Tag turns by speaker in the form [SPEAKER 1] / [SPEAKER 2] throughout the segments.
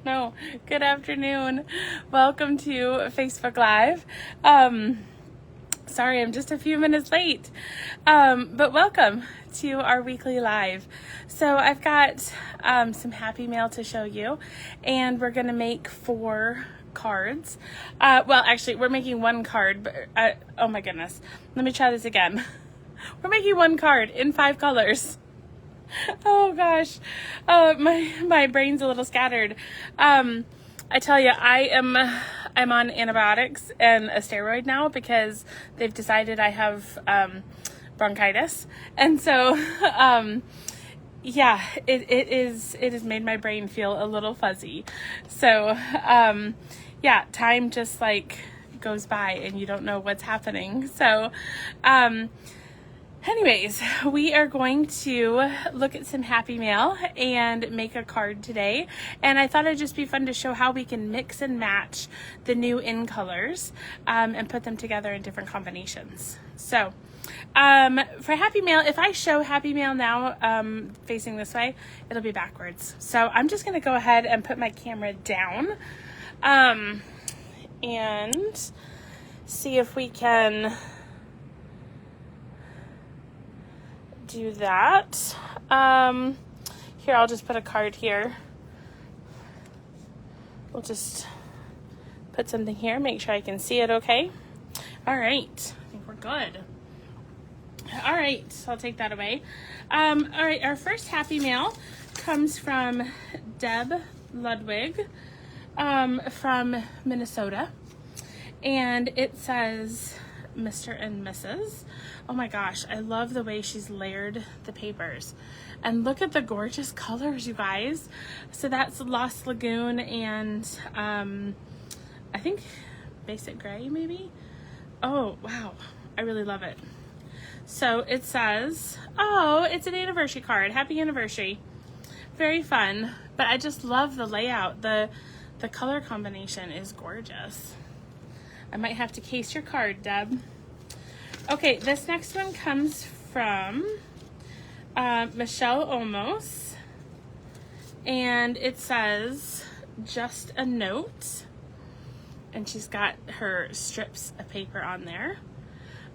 [SPEAKER 1] No, good afternoon. Welcome to Facebook Live. Sorry, I'm just a few minutes late. But welcome to our weekly live. So I've got some happy mail to show you, and we're going to make 4 cards. Well, actually, we're making 1 card, but oh my goodness. Let me try this again. We're making 1 card in 5 colors. Oh gosh, my brain's a little scattered. I tell you, I'm on antibiotics and a steroid now because they've decided I have bronchitis, and so yeah, it has made my brain feel a little fuzzy. So yeah, time just like goes by and you don't know what's happening. So anyways, we are going to look at some happy mail and make a card today. And I thought it'd just be fun to show how we can mix and match the new in colors and put them together in different combinations. So for happy mail, if I show happy mail now facing this way, it'll be backwards. So I'm just going to go ahead and put my camera down and see if we can do that. Here, I'll just put a card here. We'll just put something here, make sure I can see it okay. All right, I think we're good. All right, so I'll take that away. All right, our first happy mail comes from Deb Ludwig from Minnesota, and it says Mr. and Mrs. Oh my gosh, I love the way she's layered the papers. And look at the gorgeous colors, you guys. So that's Lost Lagoon and I think Basic Gray maybe? Oh, wow. I really love it. So it says, oh, it's an anniversary card. Happy anniversary. Very fun. But I just love the layout. The color combination is gorgeous. I might have to case your card, Deb. Okay, this next one comes from Michelle Olmos, and it says, just a note, and she's got her strips of paper on there.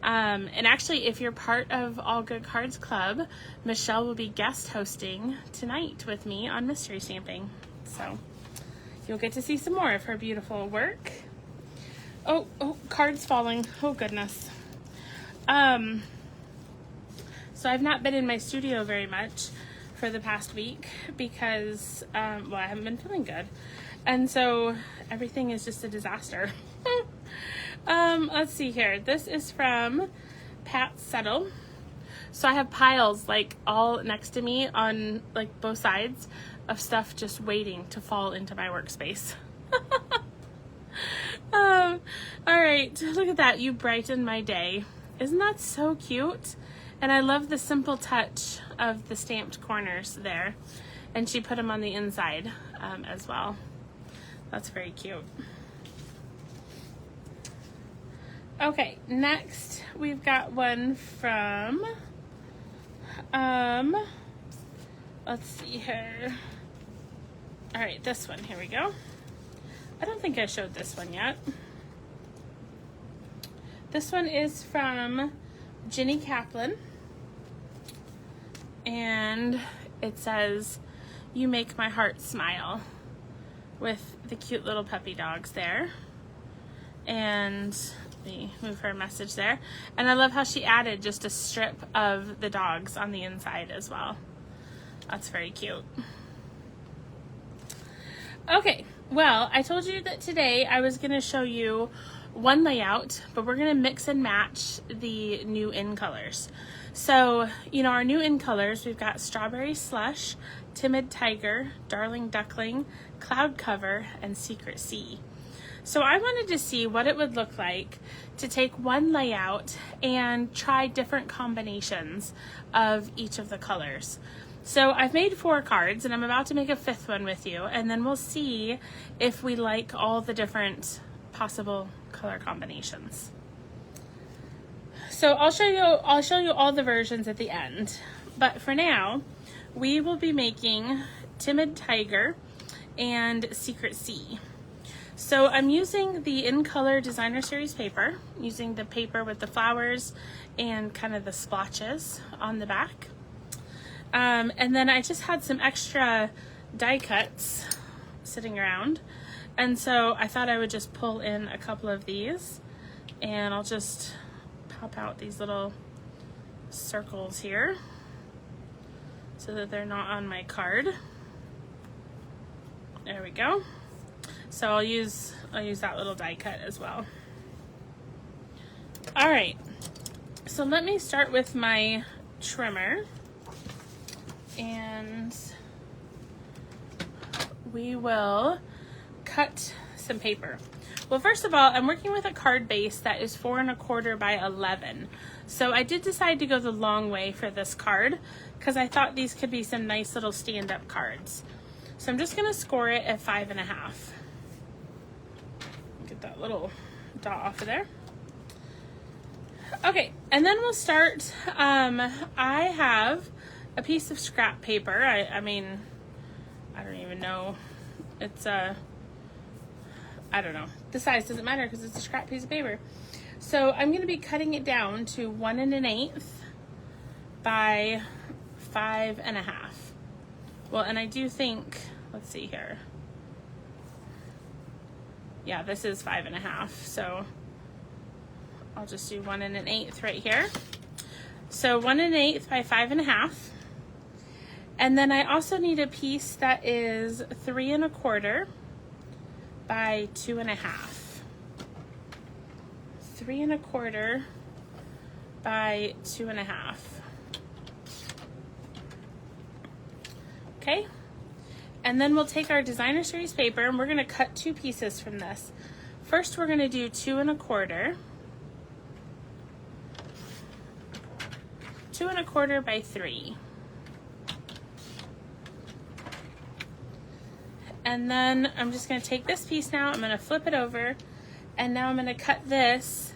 [SPEAKER 1] And actually, if you're part of All Good Cards Club, Michelle will be guest hosting tonight with me on Mystery Stamping. So you'll get to see some more of her beautiful work. Oh, cards falling. Oh, goodness. So I've not been in my studio very much for the past week because, well, I haven't been feeling good. And so everything is just a disaster. Let's see here. This is from Pat Settle. So I have piles like all next to me on like both sides of stuff just waiting to fall into my workspace. All right, look at that. You brighten my day. Isn't that so cute? And I love the simple touch of the stamped corners there. And she put them on the inside as well. That's very cute. Okay, next we've got one from, let's see here. All right, this one, here we go. I don't think I showed this one yet. This one is from Ginny Kaplan, and it says, you make my heart smile, with the cute little puppy dogs there. And let me move her message there. And I love how she added just a strip of the dogs on the inside as well. That's very cute. Okay, well, I told you that today I was going to show you one layout, but we're going to mix and match the new in colors. So, you know, our new in colors, we've got Strawberry Slush, Timid Tiger, Darling Duckling, Cloud Cover, and Secret Sea. So I wanted to see what it would look like to take one layout and try different combinations of each of the colors. So I've made 4 cards, and I'm about to make a 5th one with you, and then we'll see if we like all the different possible color combinations. So I'll show you all the versions at the end. But for now, we will be making Timid Tiger, and Secret Sea. So I'm using the In Color Designer Series paper, using the paper with the flowers and kind of the splotches on the back. And then I just had some extra die cuts sitting around. And so I thought I would just pull in a couple of these, and I'll just pop out these little circles here so that they're not on my card. There we go. So I'll use that little die cut as well. All right, so let me start with my trimmer, and we will cut some paper. Well, first of all, I'm working with a card base that is 4 1/4 by 11. So I did decide to go the long way for this card because I thought these could be some nice little stand-up cards. So I'm just gonna score it at 5 1/2. Get that little dot off of there. Okay, and then we'll start. I have a piece of scrap paper. I mean, I don't even know. It's I don't know. The size doesn't matter because it's a scrap piece of paper. So I'm going to be cutting it down to 1 1/8 by 5 1/2. Well, and I do think, let's see here. Yeah, this is 5 1/2. So I'll just do 1 1/8 right here. So 1 1/8 by 5 1/2. And then I also need a piece that is 3 1/4 by 2 1/2. 3 1/4 by 2 1/2. Okay. And then we'll take our Designer Series paper and we're going to cut 2 pieces from this. First, we're going to do 2 1/4. 2 1/4 by 3. And then I'm just going to take this piece now, I'm going to flip it over, and now I'm going to cut this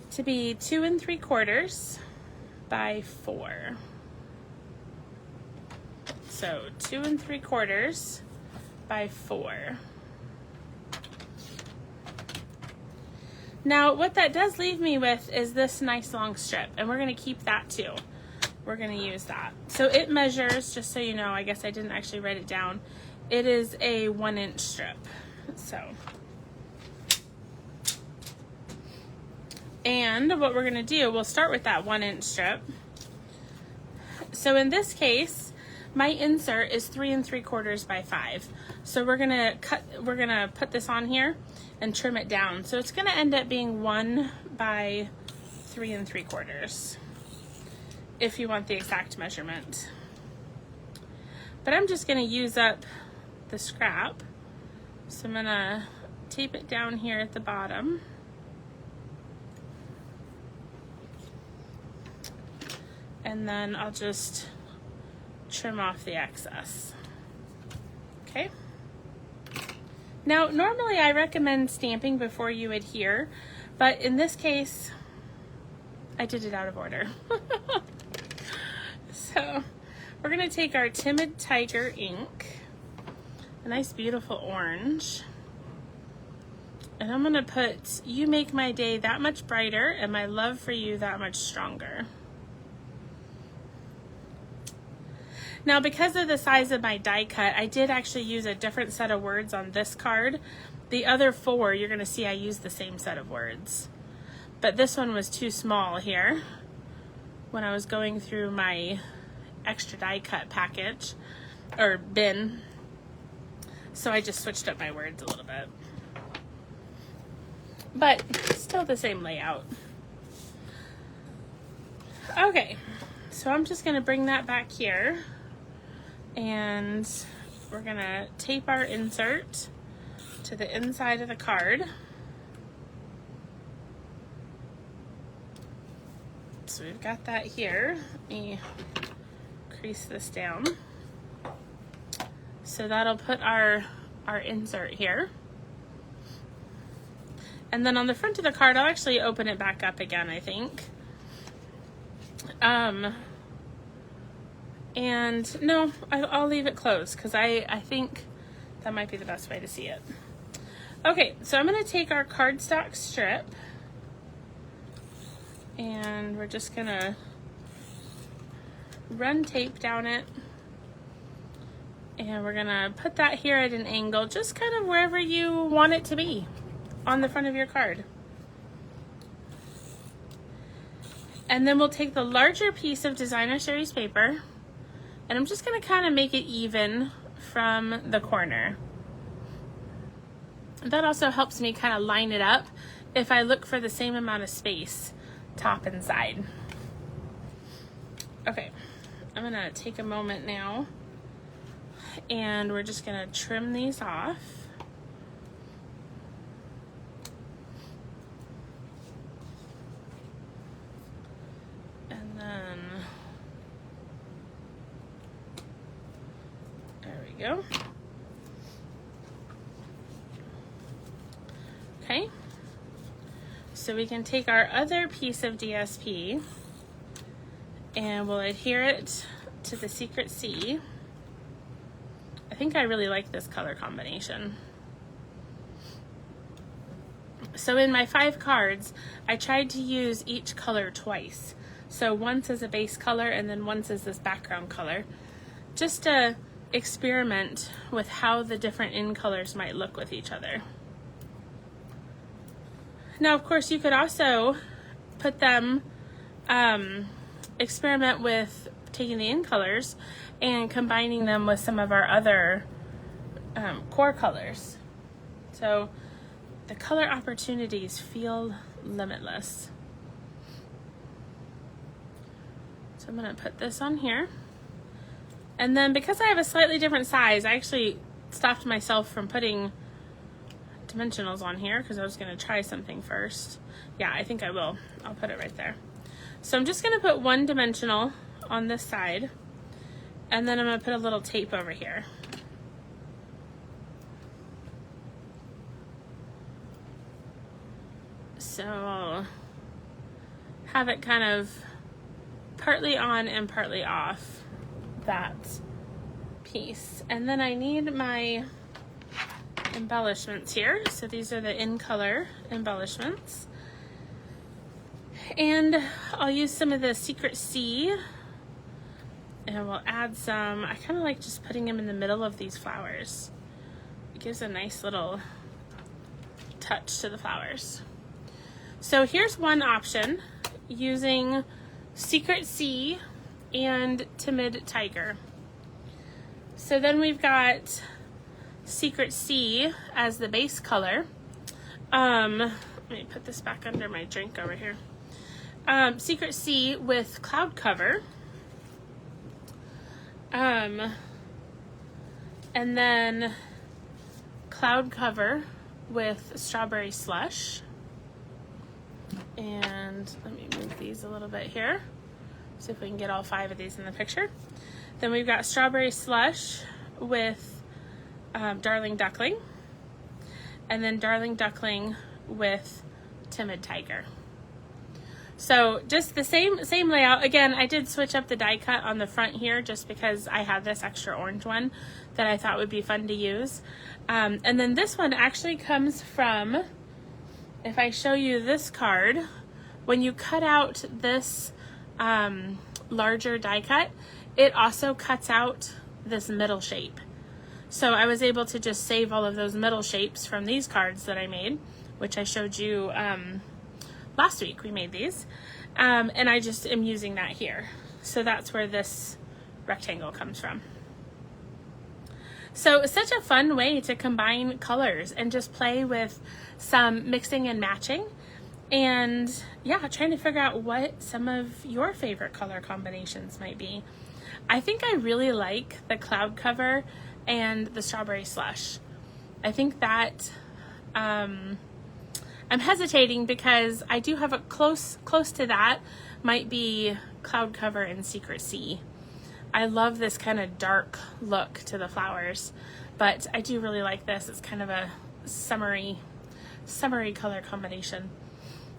[SPEAKER 1] to be 2 3/4 by 4. So 2 3/4 by 4. Now what that does leave me with is this nice long strip, and we're going to keep that too. We're going to use that. So it measures, just so you know, I guess I didn't actually write it down, it is a 1-inch strip. So, and what we're going to do, we'll start with that 1-inch strip. So in this case, my insert is 3 3/4 by 5. So we're going to put this on here and trim it down. So it's going to end up being 1 by 3 3/4 if you want the exact measurement. But I'm just going to use up the scrap. So I'm going to tape it down here at the bottom. And then I'll just trim off the excess. Okay. Now, normally I recommend stamping before you adhere, but in this case, I did it out of order. So, we're going to take our Timid Tiger ink, a nice beautiful orange, and I'm going to put, "You make my day that much brighter and my love for you that much stronger." Now, because of the size of my die cut, I did actually use a different set of words on this card. The other 4, you're going to see I used the same set of words. But this one was too small here when I was going through my extra die cut package, or bin. So I just switched up my words a little bit. But still the same layout. Okay, so I'm just going to bring that back here. And we're going to tape our insert to the inside of the card. So we've got that here. Let me crease this down. So that'll put our insert here. And then on the front of the card, I'll actually open it back up again, I think. And no, I'll leave it closed because I think that might be the best way to see it. Okay, so I'm going to take our cardstock strip and we're just going to run tape down it. And we're going to put that here at an angle, just kind of wherever you want it to be on the front of your card. And then we'll take the larger piece of designer series paper and I'm just going to kind of make it even from the corner. That also helps me kind of line it up if I look for the same amount of space top and side. Okay, I'm going to take a moment now and we're just going to trim these off. And then there we go. Okay, so we can take our other piece of DSP and we'll adhere it to the Secret C. I think I really like this color combination. So in my 5 cards, I tried to use each color twice. So once as a base color and then once as this background color, just to experiment with how the different in colors might look with each other. Now, of course, you could also put them, experiment with taking the in colors and combining them with some of our other core colors. So the color opportunities feel limitless. So I'm going to put this on here. And then because I have a slightly different size, I actually stopped myself from putting dimensionals on here because I was going to try something first. Yeah, I think I will. I'll put it right there. So I'm just going to put 1 dimensional on this side and then I'm going to put a little tape over here. So I'll have it kind of partly on and partly off that piece. And then I need my embellishments here. So these are the in color embellishments. And I'll use some of the Secret C and we'll add some, I kind of like just putting them in the middle of these flowers. It gives a nice little touch to the flowers. So here's one option using Secret C and Timid Tiger. So then we've got Secret C as the base color. Let me put this back under my drink over here. Secret C with Cloud Cover. And then Cloud Cover with Strawberry Slush. And let me move these a little bit here. See if we can get all 5 of these in the picture. Then we've got Strawberry Slush with Darling Duckling. And then Darling Duckling with Timid Tiger. So just the same layout. Again, I did switch up the die cut on the front here just because I had this extra orange one that I thought would be fun to use. And then this one actually comes from, if I show you this card, when you cut out this larger die cut, it also cuts out this middle shape. So I was able to just save all of those middle shapes from these cards that I made, which I showed you last week. We made these. And I just am using that here. So that's where this rectangle comes from. So it's such a fun way to combine colors and just play with some mixing and matching. And yeah, trying to figure out what some of your favorite color combinations might be. I think I really like the Cloud Cover and the Strawberry Slush. I think that I'm hesitating because I do have a close to that might be Cloud Cover and Secret C. I love this kind of dark look to the flowers, but I do really like this. It's kind of a summery color combination.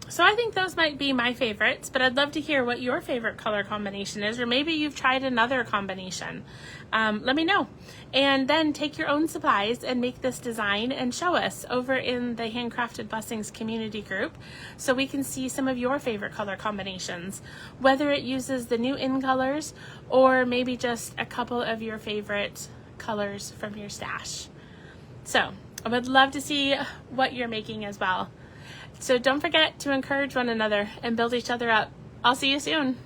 [SPEAKER 1] So I think those might be my favorites, but I'd love to hear what your favorite color combination is, or maybe you've tried another combination. Let me know. And then take your own supplies and make this design and show us over in the Handcrafted Blessings community group so we can see some of your favorite color combinations, whether it uses the new in colors or maybe just a couple of your favorite colors from your stash. So I would love to see what you're making as well. So don't forget to encourage one another and build each other up. I'll see you soon.